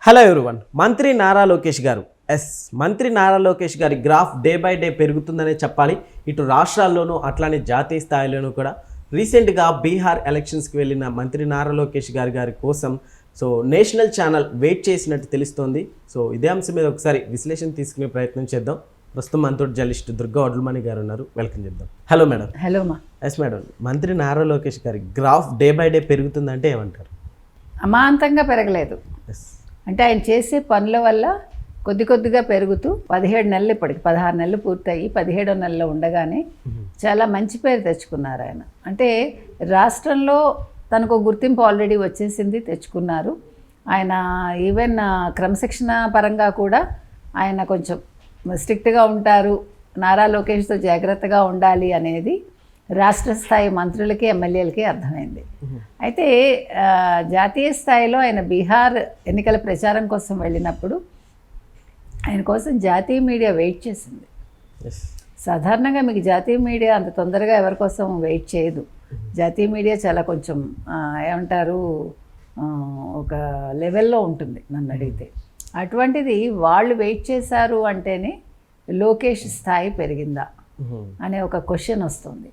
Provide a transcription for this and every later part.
Hello everyone. మంత్రి నారా లోకేష్ గారు మంత్రి నారా లోకేష్ గారి గ్రాఫ్ డే బై డే పెరుగుతుందనే చెప్పాలి. ఇటు రాష్ట్రాల్లోనూ అట్లానే జాతీయ స్థాయిలోనూ కూడా రీసెంట్గా బీహార్ ఎలక్షన్స్కి వెళ్ళిన మంత్రి నారా లోకేష్ గారి కోసం నేషనల్ ఛానల్ వెయిట్ చేసినట్టు తెలుస్తోంది. ఇదే అంశం మీద ఒకసారి విశ్లేషణ తీసుకునే ప్రయత్నం చేద్దాం. ప్రస్తుతం మనతో జర్నలిస్ట్ దుర్గా వడ్లమణి గారు ఉన్నారు. వెల్కమ్ చేద్దాం. Hello madam. హలో మా. ఎస్ మేడం, మంత్రి నారా లోకేష్ గారి గ్రాఫ్ డే బై డే పెరుగుతుందంటే ఏమంటారు? అమాంతంగా పెరగలేదు. అంటే ఆయన చేసే పనుల వల్ల కొద్ది కొద్దిగా పెరుగుతూ 17 నెలలు, ఇప్పటికి 16 నెలలు పూర్తయి 17వ నెలలో ఉండగానే చాలా మంచి పేరు తెచ్చుకున్నారు ఆయన. అంటే రాష్ట్రంలో తనకు గుర్తింపు ఆల్రెడీ వచ్చేసింది, తెచ్చుకున్నారు ఆయన. ఈవెన్ క్రమశిక్షణ పరంగా కూడా ఆయన కొంచెం స్ట్రిక్ట్గా ఉంటారు, నారా లోకేష్తో జాగ్రత్తగా ఉండాలి అనేది రాష్ట్ర స్థాయి మంత్రులకి ఎమ్మెల్యేలకి అర్థమైంది. అయితే జాతీయ స్థాయిలో ఆయన బీహార్ ఎన్నికల ప్రచారం కోసం వెళ్ళినప్పుడు ఆయన కోసం జాతీయ మీడియా వెయిట్ చేసింది. సాధారణంగా మీకు జాతీయ మీడియా అంత తొందరగా ఎవరి కోసం వెయిట్ చేయదు. జాతీయ మీడియా చాలా కొంచెం ఏమంటారు, ఒక లెవెల్లో ఉంటుంది నన్ను అడిగితే. అటువంటిది వాళ్ళు వెయిట్ చేశారు అంటేనే లోకేష్ స్థాయి పెరిగిందా అనే ఒక క్వశ్చన్ వస్తుంది.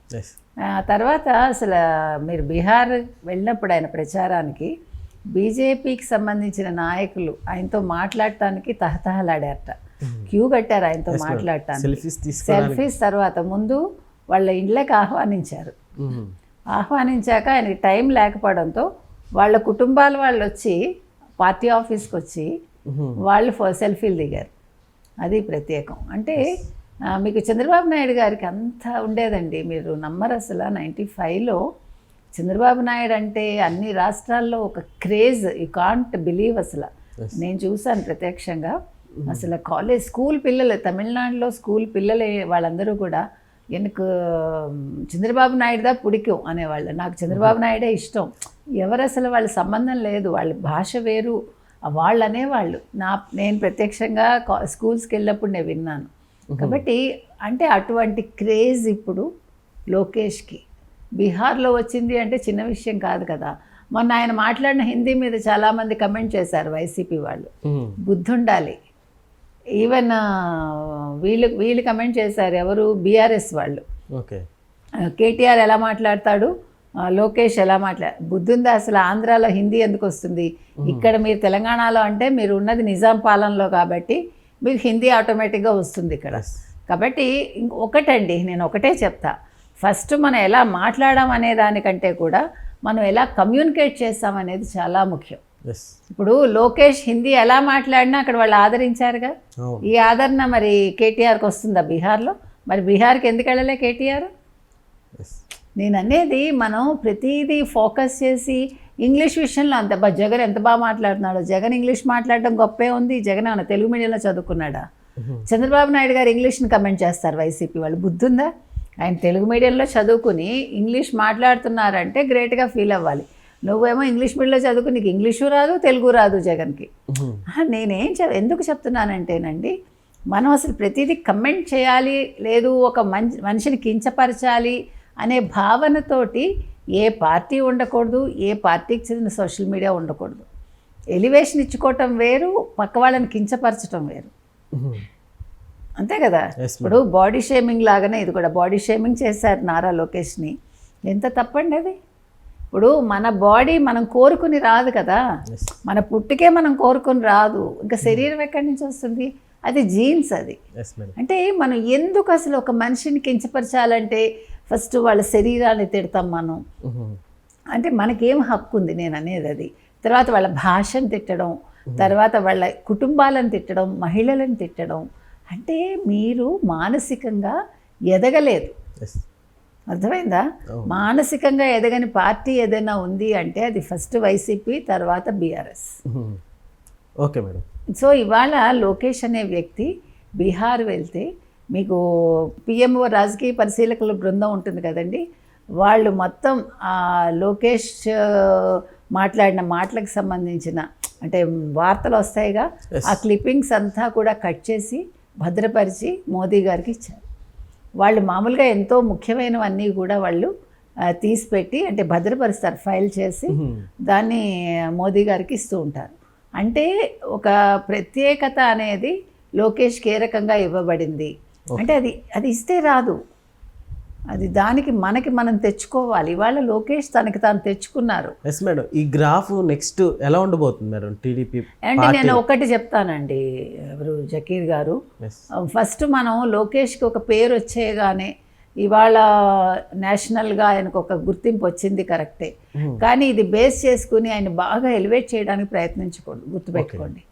తర్వాత అసలు మీరు బీహార్ వెళ్ళినప్పుడు ఆయన ప్రచారానికి బీజేపీకి సంబంధించిన నాయకులు ఆయనతో మాట్లాడటానికి తహతహలాడారట, క్యూ కట్టారు ఆయనతో మాట్లాడటానికి. సెల్ఫీస్ తర్వాత ముందు వాళ్ళ ఇండ్లకి ఆహ్వానించాక ఆయనకి టైం లేకపోవడంతో వాళ్ళ కుటుంబాల వాళ్ళు వచ్చి పార్టీ ఆఫీస్కి వచ్చి వాళ్ళు సెల్ఫీలు దిగారు. అది ప్రత్యేకం. అంటే మీకు చంద్రబాబు నాయుడు గారికి అంత ఉండేదండి, మీరు నమ్మరు అసలు. 95లో చంద్రబాబు నాయుడు అంటే అన్ని రాష్ట్రాల్లో ఒక క్రేజ్, యూ కాంట్ బిలీవ్ అసలు. నేను చూశాను ప్రత్యక్షంగా. అసలు స్కూల్ పిల్లలు, తమిళనాడులో స్కూల్ పిల్లలు వాళ్ళందరూ కూడా எனக்கு చంద్రబాబు నాయుడుదా పుడికం అనేవాళ్ళు. నాకు చంద్రబాబు నాయుడే ఇష్టం. ఎవరు అసలు వాళ్ళ సంబంధం లేదు, వాళ్ళ భాష వేరు వాళ్ళు అనేవాళ్ళు. నేను ప్రత్యక్షంగా స్కూల్స్కి వెళ్ళినప్పుడు నేను విన్నాను. కాబట్టి అంటే అటువంటి క్రేజ్ ఇప్పుడు లోకేష్కి బీహార్లో వచ్చింది అంటే చిన్న విషయం కాదు కదా. మొన్న ఆయన మాట్లాడిన హిందీ మీద చాలామంది కమెంట్ చేశారు వైసీపీ వాళ్ళు, బుద్ధుండాలి. ఈవెన్ వీళ్ళు కమెంట్ చేశారు, ఎవరు, బీఆర్ఎస్ వాళ్ళు. కేటీఆర్ ఎలా మాట్లాడతాడు, లోకేష్ ఎలా బుద్ధుందా అసలు? ఆంధ్రాలో హిందీ ఎందుకు వస్తుంది? ఇక్కడ మీరు తెలంగాణలో అంటే మీరు ఉన్నది నిజాం పాలనలో కాబట్టి మీకు హిందీ ఆటోమేటిక్గా వస్తుంది ఇక్కడ. కాబట్టి ఒకటండి, నేను ఒకటే చెప్తా, ఫస్ట్ మనం ఎలా మాట్లాడడం అనే దానికంటే కూడా మనం ఎలా కమ్యూనికేట్ చేస్తామనేది చాలా ముఖ్యం. ఇప్పుడు లోకేష్ హిందీ ఎలా మాట్లాడినా అక్కడ వాళ్ళు ఆదరించారుగా. ఈ ఆదరణ మరి కేటీఆర్కి వస్తుందా బీహార్లో? మరి బీహార్కి ఎందుకు వెళ్ళలే కేటీఆర్? నేను అనేది మనం ప్రతిదీ ఫోకస్ చేసి ఇంగ్లీష్ విషయంలో జగన్ ఎంత బాగా మాట్లాడుతున్నాడు. జగన్ ఇంగ్లీష్ మాట్లాడడం గొప్పే ఉంది. జగన్ ఏమన్నా తెలుగు మీడియంలో చదువుకున్నాడా? చంద్రబాబు నాయుడు గారు ఇంగ్లీష్ని కమెంట్ చేస్తారు వైసీపీ వాళ్ళు. బుద్ధుందా? ఆయన తెలుగు మీడియంలో చదువుకుని ఇంగ్లీష్ మాట్లాడుతున్నారంటే గ్రేట్గా ఫీల్ అవ్వాలి. నువ్వేమో ఇంగ్లీష్ మీడియంలో చదువుకుని నీకు ఇంగ్లీషు రాదు, తెలుగు రాదు జగన్కి. నేనేం ఎందుకు చెప్తున్నానంటేనండి, మనం అసలు ప్రతిదీ కమెంట్ చేయాలి, లేదు ఒక మనిషిని కించపరచాలి అనే భావనతోటి ఏ పార్టీ ఉండకూడదు, ఏ పార్టీకి చెందిన సోషల్ మీడియా ఉండకూడదు. ఎలివేషన్ ఇచ్చుకోవటం వేరు, పక్క వాళ్ళని కించపరచడం వేరు. అంతే కదా. ఇప్పుడు బాడీ షేమింగ్ లాగానే ఇది కూడా బాడీ షేమింగ్ చేశారు నారా లోకేష్ని. ఎంత తప్పండి అది. ఇప్పుడు మన బాడీ మనం కోరుకుని రాదు కదా, మన పుట్టుకే మనం కోరుకుని రాదు. ఇంకా శరీరం ఎక్కడి నుంచి వస్తుంది? అది జీన్స్. అది అంటే మనం ఎందుకు అసలు ఒక మనిషిని కించపరచాలంటే ఫస్ట్ వాళ్ళ శరీరాన్ని తిడతాం మనం. అంటే మనకేం హక్కు ఉంది, నేను అనేది అది. తర్వాత వాళ్ళ భాషను తిట్టడం, తర్వాత వాళ్ళ కుటుంబాలను తిట్టడం, మహిళలను తిట్టడం. అంటే మీరు మానసికంగా ఎదగలేదు. అర్థమైందా? మానసికంగా ఎదగని పార్టీ ఏదైనా ఉంది అంటే అది ఫస్ట్ వైసీపీ, తర్వాత బీఆర్ఎస్. Okay madam. సో ఇవాళ లోకేష్ అనే వ్యక్తి బీహార్ వెళ్తే మీకు పిఎంఓ రాజకీయ పరిశీలకుల బృందం ఉంటుంది కదండి, వాళ్ళు మొత్తం లోకేష్ మాట్లాడిన మాటలకు సంబంధించిన అంటే వార్తలు వస్తాయిగా, ఆ క్లిప్పింగ్స్ అంతా కూడా కట్ చేసి భద్రపరిచి మోదీ గారికి ఇచ్చారు. వాళ్ళు మామూలుగా ఎంతో ముఖ్యమైనవన్నీ కూడా వాళ్ళు తీసిపెట్టి అంటే భద్రపరుస్తారు, ఫైల్ చేసి దాన్ని మోదీ గారికి ఇస్తూ ఉంటారు. అంటే ఒక ప్రత్యేకత అనేది లోకేష్కి ఏ రకంగా ఇవ్వబడింది అంటే అది ఇస్తే రాదు, అది దానికి మనం తెచ్చుకోవాలి. ఇవాళ లోకేష్ తనకి తాను తెచ్చుకున్నారు. ఎస్ మేడం, ఈ గ్రాఫ్ నెక్స్ట్ ఎలా ఉండబోతుంది మేడం టీడీపీ? అంటే నేను ఒకటి చెప్తానండి, ఎవరు జకీర్ గారు, ఫస్ట్ మనం లోకేష్కి ఒక పేరు వచ్చేగానే ఇవాళ నేషనల్గా ఆయనకు ఒక గుర్తింపు వచ్చింది కరెక్టే, కానీ ఇది బేస్ చేసుకుని ఆయన బాగా ఎలివేట్ చేయడానికి ప్రయత్నించకూడదు, గుర్తుపెట్టుకోండి.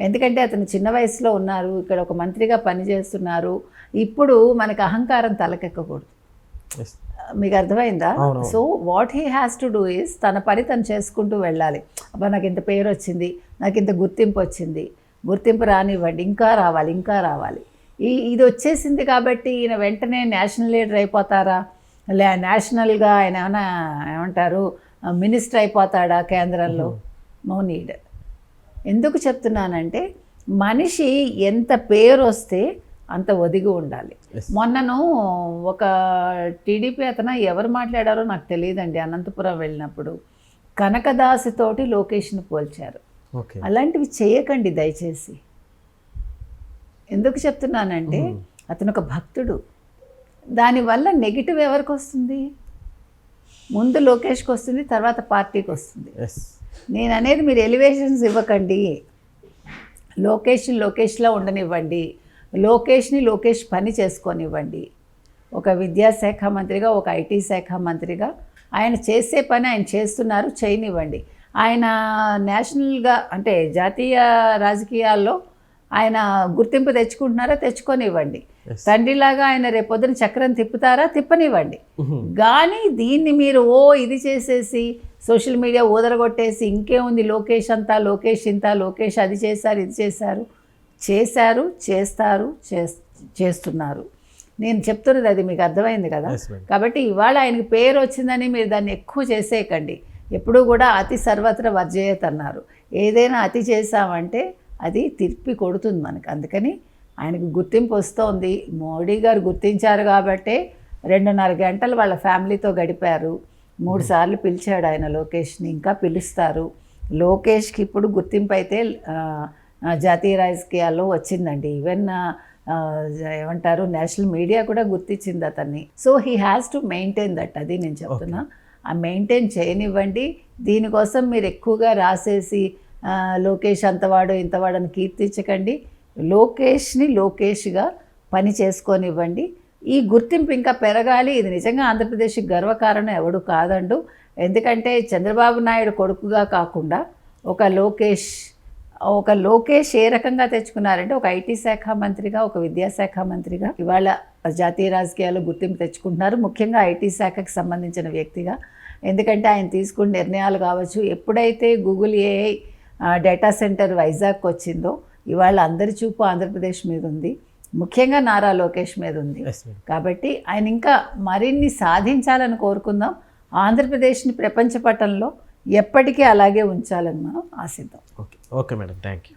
ఎందుకంటే అతను చిన్న వయసులో ఉన్నారు, ఇక్కడ ఒక మంత్రిగా పనిచేస్తున్నారు. ఇప్పుడు మనకు అహంకారం తలకెక్కకూడదు. మీకు అర్థమైందా? So what he has to do is తన పని తను చేసుకుంటూ వెళ్ళాలి. అబ్బా నాకు ఇంత పేరు వచ్చింది, నాకు ఇంత గుర్తింపు వచ్చింది, గుర్తింపు రానివ్వండి, ఇంకా రావాలి ఇంకా రావాలి. ఇది వచ్చేసింది కాబట్టి ఈయన వెంటనే నేషనల్ లీడర్ అయిపోతారా, నేషనల్గా ఆయన ఏమైనా ఏమంటారు మినిస్టర్ అయిపోతాడా కేంద్రంలో? No need. ఎందుకు చెప్తున్నానంటే మనిషి ఎంత పేరు వస్తే అంత ఒదిగి ఉండాలి. మొన్నను ఒక టీడీపీ అతను ఎవరు మాట్లాడారో నాకు తెలియదండి, అనంతపురం వెళ్ళినప్పుడు కనకదాసుతోటి లొకేషన్ పోల్చారు. అలాంటివి చేయకండి దయచేసి. ఎందుకు చెప్తున్నానంటే అతను ఒక భక్తుడు, దానివల్ల నెగిటివ్ ఎవరికి వస్తుంది? ముందు లోకేష్కి వస్తుంది, తర్వాత పార్టీకి వస్తుంది. నేను అనేది మీరు ఎలివేషన్స్ ఇవ్వకండి, లోకేష్లో ఉండనివ్వండి, లోకేష్ పని చేసుకొనివ్వండి. ఒక విద్యాశాఖ మంత్రిగా, ఒక ఐటీ శాఖ మంత్రిగా ఆయన చేసే పని ఆయన చేస్తున్నారు, చేయనివ్వండి. ఆయన నేషనల్గా అంటే జాతీయ రాజకీయాల్లో ఆయన గుర్తింపు తెచ్చుకుంటున్నారా, తెచ్చుకొనివ్వండి. తండ్రిలాగా ఆయన రేపొద్దున చక్రం తిప్పుతారా, తిప్పనివ్వండి. కానీ దీన్ని మీరు ఇది చేసేసి సోషల్ మీడియా ఊదరగొట్టేసి ఇంకేముంది లోకేష్ అంతా, లోకేష్ ఇంత, లోకేష్ అది చేశారు ఇది చేశారు, చేస్తున్నారు. నేను చెప్తున్నది అది మీకు అర్థమైంది కదా. కాబట్టి ఇవాళ ఆయనకి పేరు వచ్చిందని మీరు దాన్ని ఎక్కువ చేసేయకండి. ఎప్పుడూ కూడా అతి సర్వత్ర వర్జయత్ అన్నారు. ఏదైనా అతి చేసామంటే అది తిప్పి కొడుతుంది మనకు. అందుకని ఆయనకు గుర్తింపు వస్తోంది. మోడీ గారు గుర్తించారు కాబట్టే 2.5 గంటలు వాళ్ళ ఫ్యామిలీతో గడిపారు. 3 సార్లు పిలిచాడు ఆయన లోకేష్ని, ఇంకా పిలుస్తారు. లోకేష్కి ఇప్పుడు గుర్తింపు అయితే జాతీయ రాజకీయాల్లో వచ్చిందండి. ఈవెన్ ఏమంటారు నేషనల్ మీడియా కూడా గుర్తించింది అతన్ని. So he has to maintain that. అది నేను చెప్తున్నా, ఆ మెయింటైన్ చేయనివ్వండి. దీనికోసం మీరు ఎక్కువగా రాసేసి లోకేష్ అంతవాడు ఇంతవాడు అని కీర్తించకండి. లోకేష్గా పని చేసుకొనివ్వండి. ఈ గుర్తింపు ఇంకా పెరగాలి. ఇది నిజంగా ఆంధ్రప్రదేశ్కి గర్వకారణం ఎవడు కాదండు. ఎందుకంటే చంద్రబాబు నాయుడు కొడుకుగా కాకుండా ఒక లోకేష్ ఏ రకంగా తెచ్చుకున్నారంటే ఒక ఐటీ శాఖ మంత్రిగా, ఒక విద్యాశాఖ మంత్రిగా ఇవాళ జాతీయ రాజకీయాల్లో గుర్తింపు తెచ్చుకుంటున్నారు. ముఖ్యంగా ఐటీ శాఖకు సంబంధించిన వ్యక్తిగా. ఎందుకంటే ఆయన తీసుకున్న నిర్ణయాలు కావచ్చు, ఎప్పుడైతే గూగుల్ ఏఐ డేటా సెంటర్ వైజాగ్కి వచ్చిందో ఇవాళ అందరి చూపు ఆంధ్రప్రదేశ్ మీద ఉంది, ముఖ్యంగా నారా లోకేష్ మీద ఉంది. కాబట్టి ఆయన ఇంకా మరిన్ని సాధించాలని కోరుకుందాం. ఆంధ్రప్రదేశ్ని ప్రపంచ పటంలో ఎప్పటికీ అలాగే ఉంచాలని మనం ఆశిద్దాం. Okay madam, thank you.